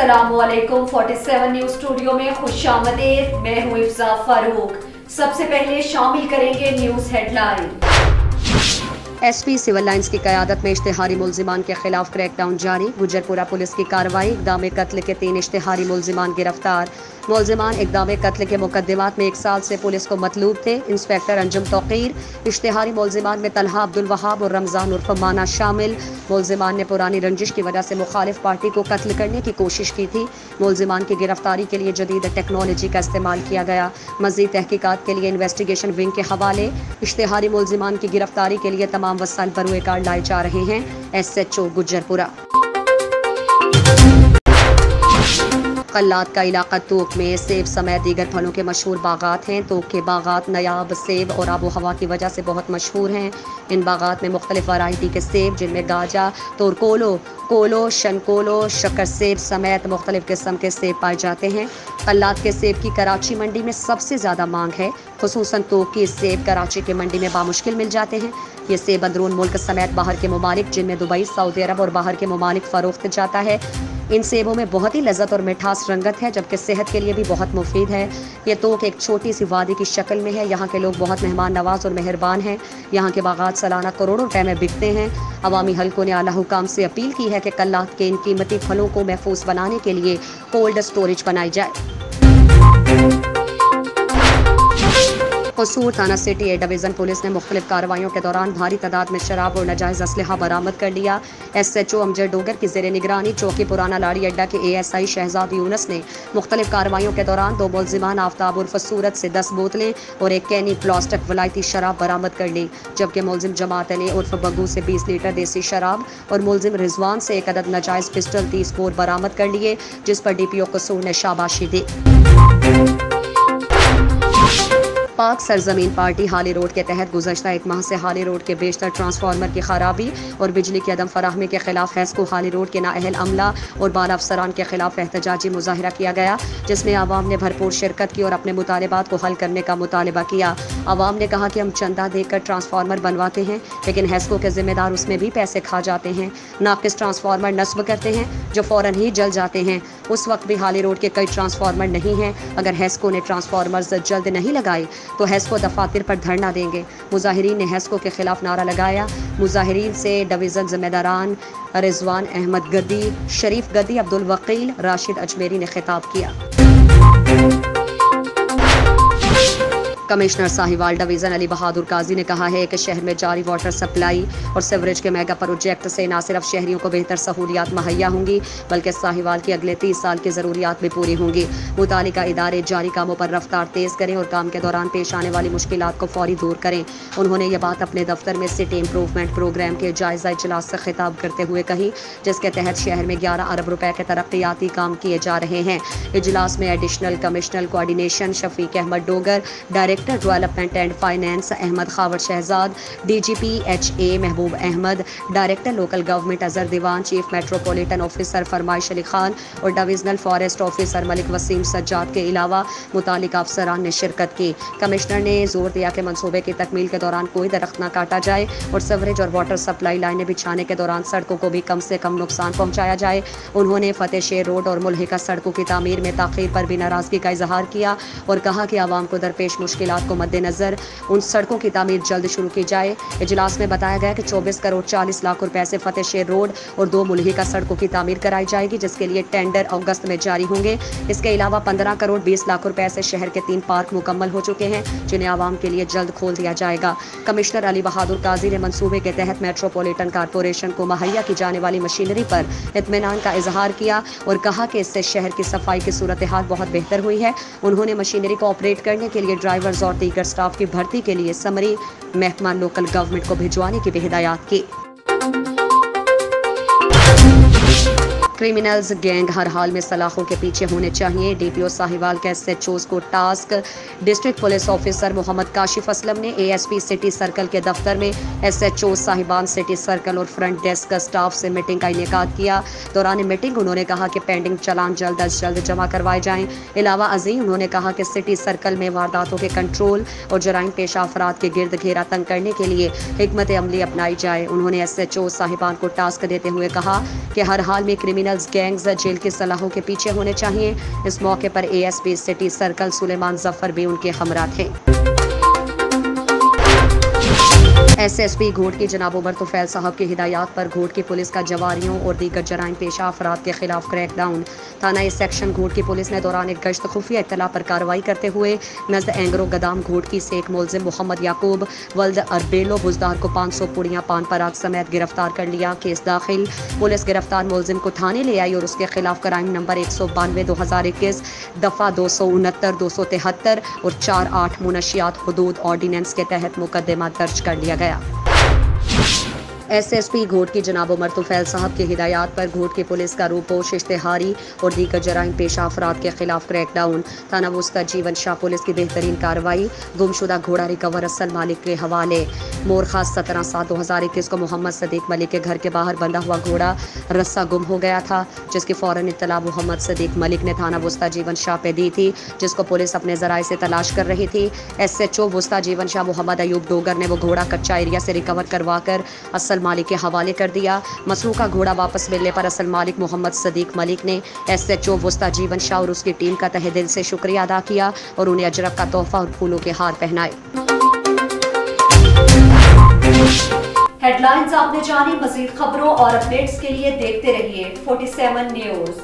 अस्सलामुअलैकुम 47 news studio में खुशामदीद। मैं हूँ इफ्जा फारूक। सबसे पहले शामिल करेंगे news headline. SP civil lines की क़यादत में इश्तिहारी मुल्जिमान के खिलाफ क्रैकडाउन जारी। गुजरपुरा पुलिस की कार्रवाई। इक़दाम कत्ल के 3 इश्तिहारी मुल्जिमान गिरफ्तार। मुल्जिमान इक़दाम कत्ल के मुकदमात में 1 साल से पुलिस को मतलूब थे। इंस्पेक्टर अंजुम तौक़ीर। इश्तिहारी मुल्जिमान में तलहा अब्दुल वहाब और रमज़ान उर्फ माना शामिल। मुल्जिमान ने पुरानी रंजिश की वजह से मुखालिफ पार्टी को कत्ल करने की कोशिश की थी। मुल्जिमान की गिरफ्तारी के लिए जदीद टेक्नोलॉजी का इस्तेमाल किया गया। मज़ीद तहकीकात के लिए इन्वेस्टिगेशन विंग के हवाले। इश्तिहारी मुल्जिमान की गिरफ्तारी के लिए तमाम वसाइल बरूए कार लाए जा रहे हैं। SHO गुजरपुरा। कल्लात का इलाका तोक में सेब समेत दीगर फलों के मशहूर बागात हैं। तोक के बागात नयाब सेब और आबो हवा की वजह से बहुत मशहूर हैं। इन बागात में मुख्तलिफ वैरायटी के सेब जिनमें गाजा, तोरकोलो, कोलो, शनकोलो, शक्कर सेब समेत मुख्तलिफ किस्म के सेब पाए जाते हैं। कल्लात के सेब की कराची मंडी में सबसे ज़्यादा मांग है। खुसूसन तोक की सेब कराची के मंडी में बामुश्किल मिल जाते हैं। ये सेब अंदरून मुल्क समेत बाहर के ममालिक जिनमें दुबई, सऊदी अरब और बाहर के ममालिक फ़रोख्त जाता है। इन सेबों में बहुत ही लज़्ज़त और मिठास रंगत है, जबकि सेहत के लिए भी बहुत मुफीद है। ये तोक एक छोटी सी वादी की शक्ल में है। यहाँ के लोग बहुत मेहमान नवाज और मेहरबान हैं। यहाँ के बागात सालाना करोड़ों रुपए में बिकते हैं। अवामी हलकों ने आला हुकाम से अपील की है कि कल्लात के इन कीमती फलों को महफूज बनाने के लिए कोल्ड स्टोरेज बनाई जाए। कसूर थाना सिटी ए डिवीज़न पुलिस ने मुख्तलिफ कार्रवाइयों के दौरान भारी तादाद में शराब और नाजायज़ असलहा बरामद कर लिया। SHO अमजद डोगर की ज़ेर निगरानी चौकी पुराना लाड़ी अड्डा के ASI शहजाद यूनस ने मुख्तलिफ कार्रवाइयों के दौरान 2 मुल्जिमान आफ्ताब उर्फ सूरत से 10 बोतलें और 1 कैनी प्लास्टिक वलायती शराब बरामद कर ली, जबकि मुल्जिम जमात अली उर्फ बग्गू से 20 लीटर देसी शराब और मुल्जिम रिजवान से 1 अदद नाजायज़ पिस्टल 30 बोर बरामद कर लिए, जिस पर DPO कसूर ने शाबाशी दी। पाक सरजमीन पार्टी हाली रोड के तहत गुज़श्ता 1 माह से हाली रोड के बेशतर ट्रांसफार्मर की खराबी और बिजली की अदम फराहमी के खिलाफ हैस्को हाली रोड के नाअहल अमला और बाला अफसरान के खिलाफ एहतजाजी मुजाहरा किया गया, जिसमें आवाम ने भरपूर शिरकत की और अपने मुतालबात को हल करने का मुतालबा किया। आवाम ने कहा कि हम चंदा देकर ट्रांसफार्मर बनवाते हैं, लेकिन हैस्को के जिम्मेदार उसमें भी पैसे खा जाते हैं। नाकिस ट्रांसफार्मर नस्ब करते हैं जो फ़ौरन ही जल जाते हैं। उस वक्त भी हाली रोड के कई ट्रांसफार्मर नहीं हैं। अगर हैस्को ने ट्रांसफार्मर जल्द नहीं लगाए तो हैस्को दफातर पर धरना देंगे। मुजाहिरीन ने हैस्को के खिलाफ नारा लगाया। मुजाहिरीन से डिवीज़न जिम्मेदारान रिजवान अहमद गद्दी, शरीफ गद्दी, अब्दुल वकील, राशिद अजमेरी ने खिताब किया। कमिश्नर साहिवाल डिवीज़न अली बहादुर काजी ने कहा है कि शहर में जारी वाटर सप्लाई और सीवरेज के मेगा प्रोजेक्ट से न सिर्फ शहरियों को बेहतर सहूलियात मुहैया होंगी, बल्कि साहिवाल की अगले 30 साल की ज़रूरियात भी पूरी होंगी। मुतालिका इदारे जारी कामों पर रफ्तार तेज़ करें और काम के दौरान पेश आने वाली मुश्किलात को फौरी दूर करें। उन्होंने ये बात अपने दफ्तर में सिटी इम्प्रूवमेंट प्रोग्राम के जायज़ा इजलास से खिताब करते हुए कही, जिसके तहत शहर में 11 अरब रुपए के तरक्याती काम किए जा रहे हैं। इजलास में additional commissioner coordination Shafiq Ahmed Dogar, director development and finance Ahmed Khawar Shahzad, DGP HA Mehboob Ahmed, director local government Azhar Diwan, chief metropolitan officer Farmaish Ali Khan और divisional forest officer Malik Waseem Sajjad के अलावा मुतालिका अफसरान ने शिरकत की। कमिश्नर ने जोर दिया कि मनसूबे की तकमील के दौरान कोई दरख्त न काटा जाए और सीवरेज और वाटर सप्लाई लाइनें बिछाने के दौरान सड़कों को भी कम से कम नुकसान पहुँचाया जाए। उन्होंने फतेह शेर रोड और मुल्हिका सड़कों की तामीर में ताख़ीर पर भी नाराज़गी का इजहार किया और कहा कि आवाम को दरपेश मुश्किलात को मद्देनजर उन सड़कों की तामीर जल्द शुरू की जाए। इजलास में बताया गया कि 24 करोड़ 40 लाख रुपए से फतेह शेर रोड और 2 मुल्हिका सड़कों की तामीर कराई जाएगी, जिसके लिए टेंडर अगस्त में जारी होंगे। इसके अलावा 15 करोड़ 20 लाख रुपए से शहर के 3 पार्क मुकम्मल हो चुके हैं, जिन्हें आवाम के लिए जल्द खोल दिया जाएगा। कमिश्नर अली बहादुर काजी ने मनसूबे के तहत मेट्रोपॉलिटन कारपोरेशन को मुहैया की जाने वाली मशीनरी पर इत्मीनान का इजहार किया और कहा कि इससे शहर की सफाई की सूरत हाल बहुत बेहतर हुई है। उन्होंने मशीनरी को ऑपरेट करने के लिए ड्राइवर्स और दीगर स्टाफ की भर्ती के लिए समरी महकमा लोकल गवर्नमेंट को भिजवाने की भी हिदायत की। क्रिमिनल्स गैंग हर हाल में सलाखों के पीछे होने चाहिए। DPO साहिवाल के SHOs को टास्क। District police officer Mohammad Kashif Aslam ने ASP सिटी सर्कल के दफ्तर में SHO साहिबान सिटी सर्कल और फ्रंट डेस्क स्टाफ से मीटिंग का इनेकाद किया। दौरान मीटिंग उन्होंने कहा कि पेंडिंग चलान जल्द अज जल्द जमा करवाए जाएं। अलावा अजीम उन्होंने कहा कि सिटी सर्कल में वारदातों के कंट्रोल और जराइम पेशा अफराद के गिर्द घेरा तंग करने के लिए हिकमत अमली अपनाई जाए। उन्होंने SHO साहिबान को टास्क देते हुए कहा कि हर हाल में क्रिमिनल क्रिमिनल्स गैंग्स जेल की सलाहों के पीछे होने चाहिए। इस मौके पर ASP city circle Suleman Zafar भी उनके हमरा थे। SSP घोट की जनाब उमर तुफैल साहब की हिदायत पर घोट की पुलिस का जवारियों और दीगर जराइम पेशा अफराद के खिलाफ क्रैकडाउन। थाना सेक्शन घोट की पुलिस ने दौरान एक गश्त खुफिया इत्तला पर कार्रवाई करते हुए नजद एंगरो गदाम घोट की से एक मुलजिम मोहम्मद याकूब वल्द अरबेलो बुजदार को 500 पुड़ियाँ पान पराग समेत गिरफ्तार कर लिया। केस दाखिल। पुलिस गिरफ्तार मुलजिम को थाने ले आई और उसके खिलाफ क्राइम नंबर 192/2021 दफ़ा 269, 273 और 48 मुनशियात हुदूद ऑर्डिनेंस के तहत मुकदमा दर्ज कर लिया गया। SSP घोट की जनाब उमर तुफैल साहब की हिदायत पर घोट की पुलिस का रूपोश इश्तेहारी और दीगर जराइम पेशा अफराद के खिलाफ क्रैकडाउन। थाना वुस्ता जीवन शाह पुलिस की बेहतरीन कार्रवाई। गुमशुदा घोड़ा रिकवर असल मालिक के हवाले। मोरखा 17/7/2021 को मोहम्मद सदीक मलिक के घर के बाहर बंधा हुआ घोड़ा रस्सा गुम हो गया था, जिसकी फौरन इत्तला मोहम्मद सदीक मलिक ने थाना वुस्ता जीवन शाह पे दी थी, जिसको पुलिस अपने जराए से तलाश कर रही थी। SHO वुस्ता जीवन शाह मोहम्मद अयूब डोगर ने वो घोड़ा कच्चा एरिया से रिकवर करवा कर असल मालिक के हवाले कर दिया। मसरूका घोड़ा वापस मिलने पर असल मालिक मोहम्मद सदीक मलिक ने SHO वुस्ता जीवन शाह और उसकी टीम का तहे दिल से शुक्रिया अदा किया और उन्हें अजरक का तोहफा और फूलों के हार पहनाए। हेडलाइंस आपने जानी। मज़ीद खबरों और अपडेट्स के लिए देखते रहिए 47 न्यूज़।